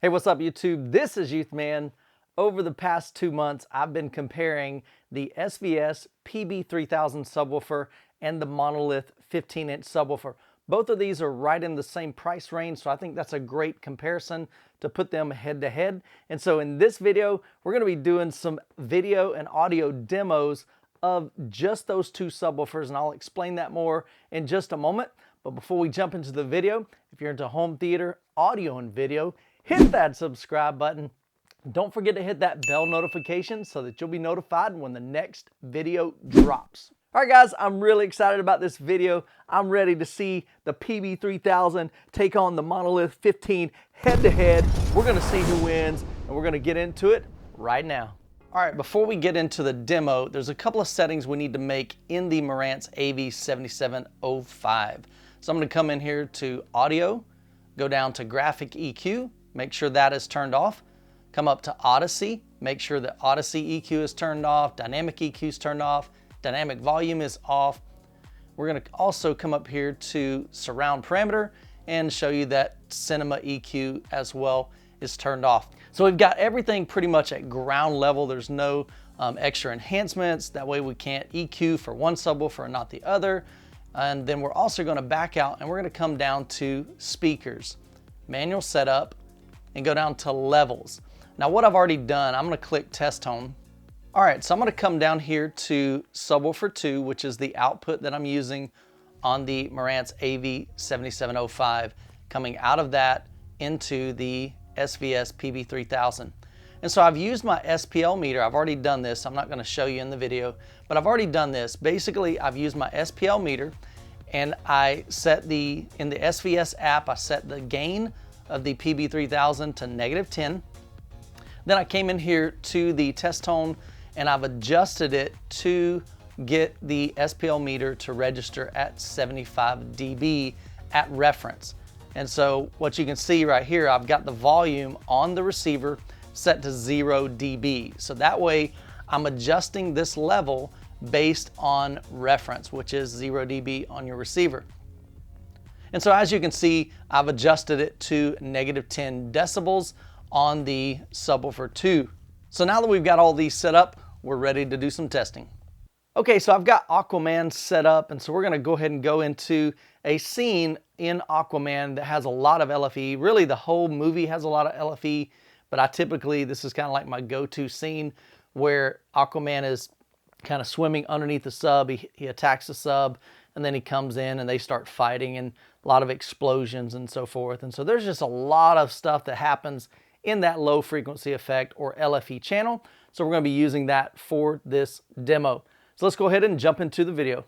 Hey, what's up YouTube? This is Youth Man. Over the past 2 months, I've been comparing the SVS PB3000 subwoofer and the Monolith 15-inch subwoofer. Both of these are right in the same price range, so I think that's a great comparison to put them head to head. And so in this video, we're gonna be doing some video and audio demos of just those two subwoofers, and I'll explain that more in just a moment. But before we jump into the video, if you're into home theater, audio, and video, hit that subscribe button. Don't forget to hit that bell notification so that you'll be notified when the next video drops. All right, guys, I'm really excited about this video. I'm ready to see the PB3000 take on the Monolith 15 head-to-head. We're gonna see who wins, and we're gonna get into it right now. All right, before we get into the demo, there's a couple of settings we need to make in the Marantz AV7705. So I'm gonna come in here to Audio, go down to Graphic EQ, make sure that is turned off. Come up to Odyssey, make sure that Odyssey EQ is turned off, Dynamic EQ is turned off, Dynamic Volume is off. We're gonna also come up here to Surround Parameter and show you that Cinema EQ as well is turned off. So we've got everything pretty much at ground level. There's no extra enhancements. That way we can't EQ for one subwoofer and not the other. And then we're also gonna back out and we're gonna come down to Speakers, Manual Setup, and go down to Levels. Now what I've already done, I'm gonna click Test Tone. All right, so I'm gonna come down here to Subwoofer 2, which is the output that I'm using on the Marantz AV7705, coming out of that into the SVS PB3000. And so I've used my SPL meter. I've already done this. I'm not gonna show you in the video, but I've already done this. Basically, I've used my SPL meter and I set in the SVS app, I set the gain of the PB3000 to -10. Then I came in here to the test tone and I've adjusted it to get the SPL meter to register at 75 dB at reference. And so what you can see right here, I've got the volume on the receiver set to 0 dB. So that way I'm adjusting this level based on reference, which is 0 dB on your receiver. And so as you can see, I've adjusted it to -10 decibels on the Subwoofer 2. So now that we've got all these set up, we're ready to do some testing. Okay, so I've got Aquaman set up, and so we're gonna go ahead and go into a scene in Aquaman that has a lot of LFE. Really, the whole movie has a lot of LFE, but this is kind of like my go-to scene where Aquaman is kind of swimming underneath the sub. He attacks the sub, and then he comes in and they start fighting, and a lot of explosions and so forth. And so there's just a lot of stuff that happens in that low frequency effect or LFE channel. So we're gonna be using that for this demo. So let's go ahead and jump into the video.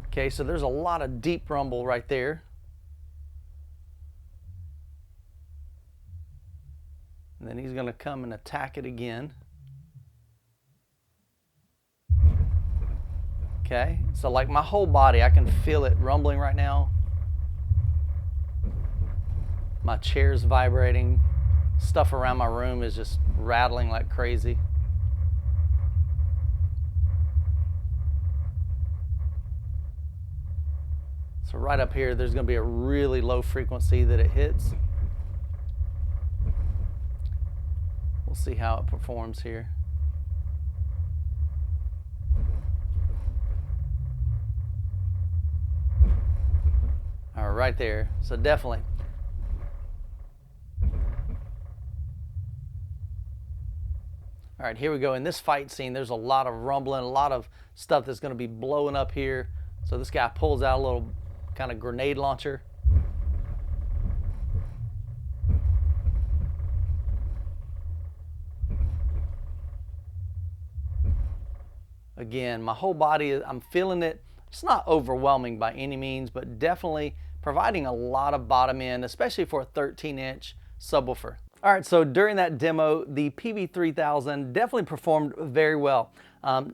Okay, so there's a lot of deep rumble right there. And then he's gonna come and attack it again. Okay, so like my whole body, I can feel it rumbling right now. My chair's vibrating. Stuff around my room is just rattling like crazy. So right up here, there's gonna be a really low frequency that it hits. We'll see how it performs here. All right, right there, so definitely. All right, here we go. In this fight scene, there's a lot of rumbling, a lot of stuff that's gonna be blowing up here. So this guy pulls out a little kind of grenade launcher. Again, my whole body, I'm feeling it. It's not overwhelming by any means, but definitely providing a lot of bottom end, especially for a 13-inch subwoofer. All right, so during that demo, the PB3000 definitely performed very well.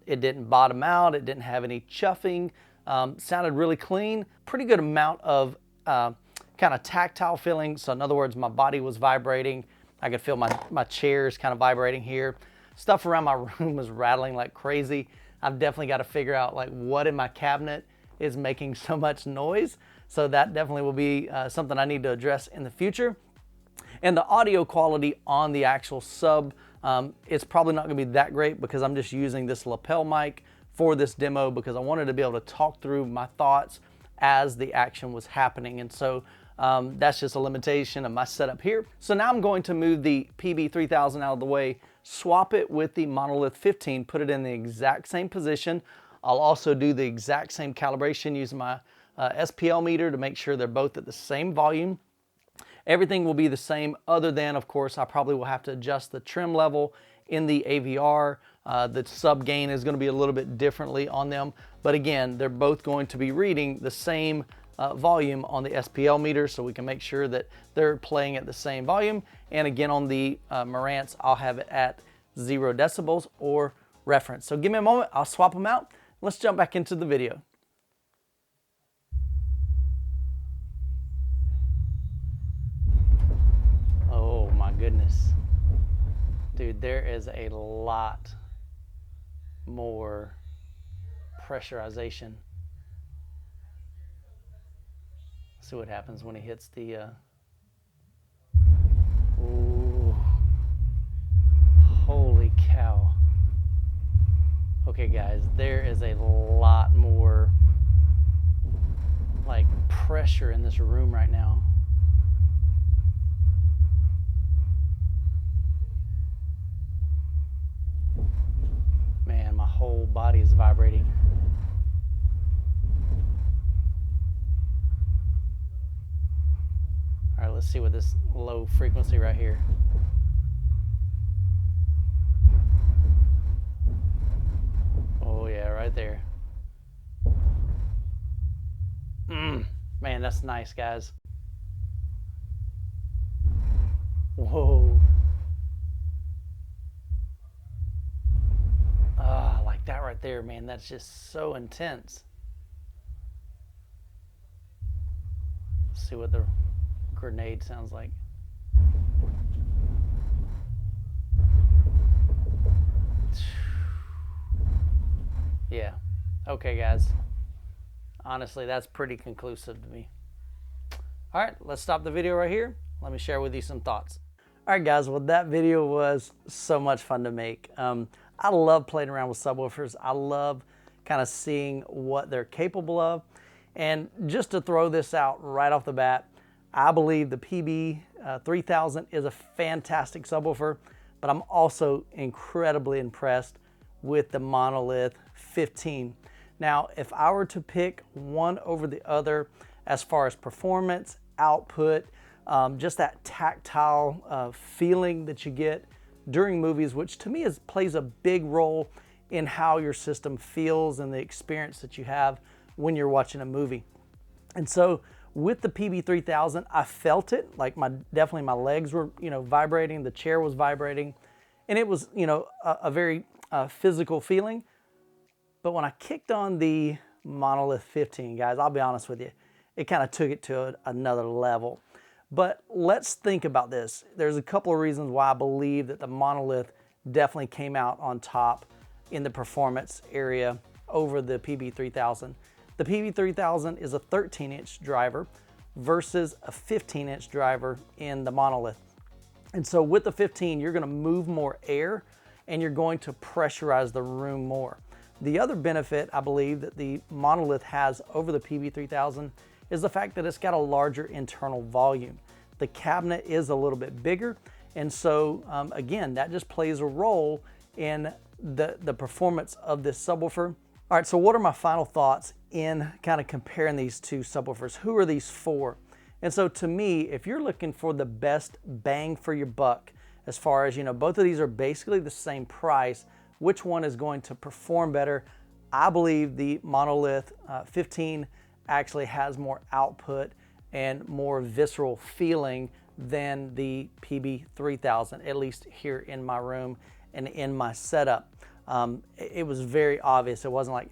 It didn't bottom out, it didn't have any chuffing, sounded really clean, pretty good amount of kind of tactile feeling. So in other words, my body was vibrating. I could feel my chairs kind of vibrating here. Stuff around my room was rattling like crazy. I've definitely got to figure out like what in my cabinet is making so much noise. So that definitely will be something I need to address in the future. And the audio quality on the actual sub, it's probably not going to be that great because I'm just using this lapel mic for this demo because I wanted to be able to talk through my thoughts as the action was happening. And so that's just a limitation of my setup here. So now I'm going to move the PB3000 out of the way, swap it with the Monolith 15, put it in the exact same position. I'll also do the exact same calibration using my SPL meter to make sure they're both at the same volume. Everything will be the same other than, of course, I probably will have to adjust the trim level in the AVR. The sub gain is going to be a little bit differently on them. But again, they're both going to be reading the same volume on the SPL meter, so we can make sure that they're playing at the same volume. And again, on the Marantz, I'll have it at 0 decibels or reference. So give me a moment, I'll swap them out. Let's jump back into the video. Oh my goodness. Dude, there is a lot more pressurization. See what happens when he hits the ooh, holy cow. Okay guys, there is a lot more like pressure in this room right now. Man, my whole body is vibrating. All right, let's see what this low frequency right here. Oh yeah, right there. Man, that's nice, guys. Whoa. Like that right there, man, that's just so intense. Let's see what the grenade sounds like. Yeah. Okay, guys. Honestly, that's pretty conclusive to me. All right, let's stop the video right here. Let me share with you some thoughts. All right, guys, well, that video was so much fun to make. I love playing around with subwoofers. I love kind of seeing what they're capable of. And just to throw this out right off the bat, I believe the PB3000 is a fantastic subwoofer, but I'm also incredibly impressed with the Monolith 15. Now, if I were to pick one over the other as far as performance, output, just that tactile feeling that you get during movies, which to me plays a big role in how your system feels and the experience that you have when you're watching a movie. And so with the PB3000, I felt it, like definitely my legs were, vibrating, the chair was vibrating, and it was, a very physical feeling. But when I kicked on the Monolith 15, guys, I'll be honest with you, it kind of took it to another level. But let's think about this. There's a couple of reasons why I believe that the Monolith definitely came out on top in the performance area over the PB3000. The PB3000 is a 13-inch driver versus a 15-inch driver in the Monolith. And so with the 15, you're going to move more air and you're going to pressurize the room more. The other benefit I believe that the Monolith has over the PB3000 is the fact that it's got a larger internal volume. The cabinet is a little bit bigger, and so again, that just plays a role in the performance of this subwoofer. All right, so what are my final thoughts in kind of comparing these two subwoofers? Who are these for? And so to me, if you're looking for the best bang for your buck, as far as, both of these are basically the same price, which one is going to perform better? I believe the Monolith 15 actually has more output and more visceral feeling than the PB3000, at least here in my room and in my setup. It was very obvious. It wasn't like,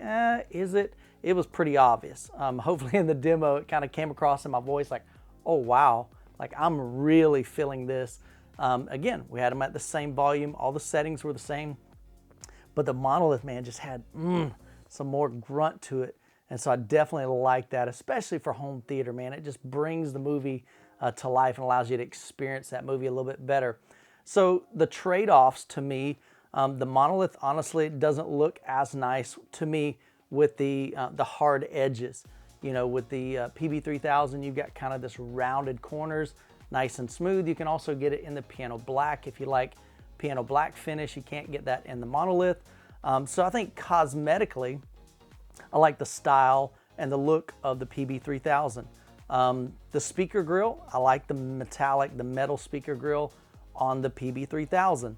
is it? It was pretty obvious. Hopefully in the demo, it kind of came across in my voice like, oh wow, like I'm really feeling this. Again, we had them at the same volume. All the settings were the same. but the Monolith, man, just had some more grunt to it. And so I definitely like that, especially for home theater, man. It just brings the movie to life and allows you to experience that movie a little bit better. So the trade-offs to me, the Monolith honestly doesn't look as nice to me with the hard edges. You know, with the PB3000, you've got kind of this rounded corners, nice and smooth. You can also get it in the piano black. If you like piano black finish, you can't get that in the Monolith. So I think cosmetically, I like the style and the look of the PB3000. The speaker grill, I like the metallic, the metal speaker grill on the PB3000.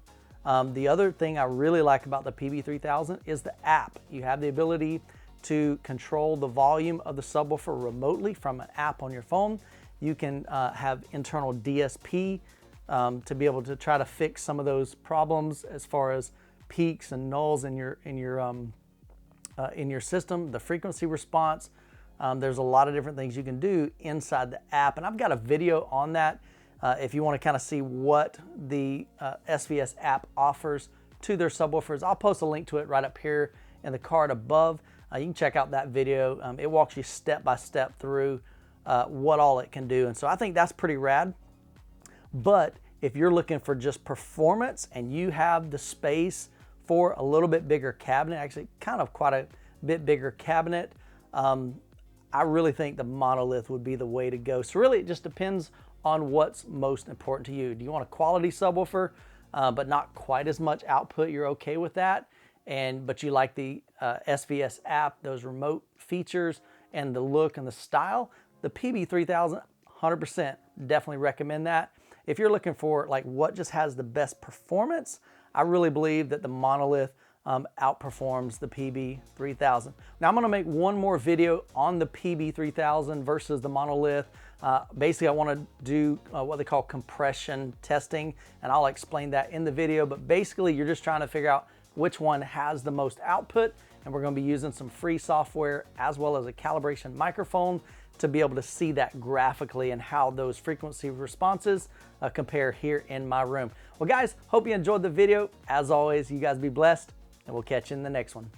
The other thing I really like about the PB3000 is the app. You have the ability to control the volume of the subwoofer remotely from an app on your phone. You can have internal DSP to be able to try to fix some of those problems as far as peaks and nulls in your system, the frequency response. There's a lot of different things you can do inside the app, and I've got a video on that if you want to kind of see what the SVS app offers to their subwoofers. I'll post a link to it right up here in the card above. You can check out that video. It walks you step by step through what all it can do, and so I think that's pretty rad. But if you're looking for just performance and you have the space for a little bit bigger cabinet, actually kind of quite a bit bigger cabinet, I really think the Monolith would be the way to go. So really it just depends on what's most important to you. Do you want a quality subwoofer but not quite as much output? You're okay with that, but you like the SVS app, those remote features and the look and the style. The PB3000, 100% definitely recommend that. If you're looking for like what just has the best performance, I really believe that the Monolith outperforms the PB3000. Now I'm gonna make one more video on the PB3000 versus the Monolith. Basically I wanna do what they call compression testing, and I'll explain that in the video, but basically you're just trying to figure out which one has the most output, and we're gonna be using some free software as well as a calibration microphone to be able to see that graphically and how those frequency responses compare here in my room. Well guys, hope you enjoyed the video. As always, you guys be blessed, and we'll catch you in the next one.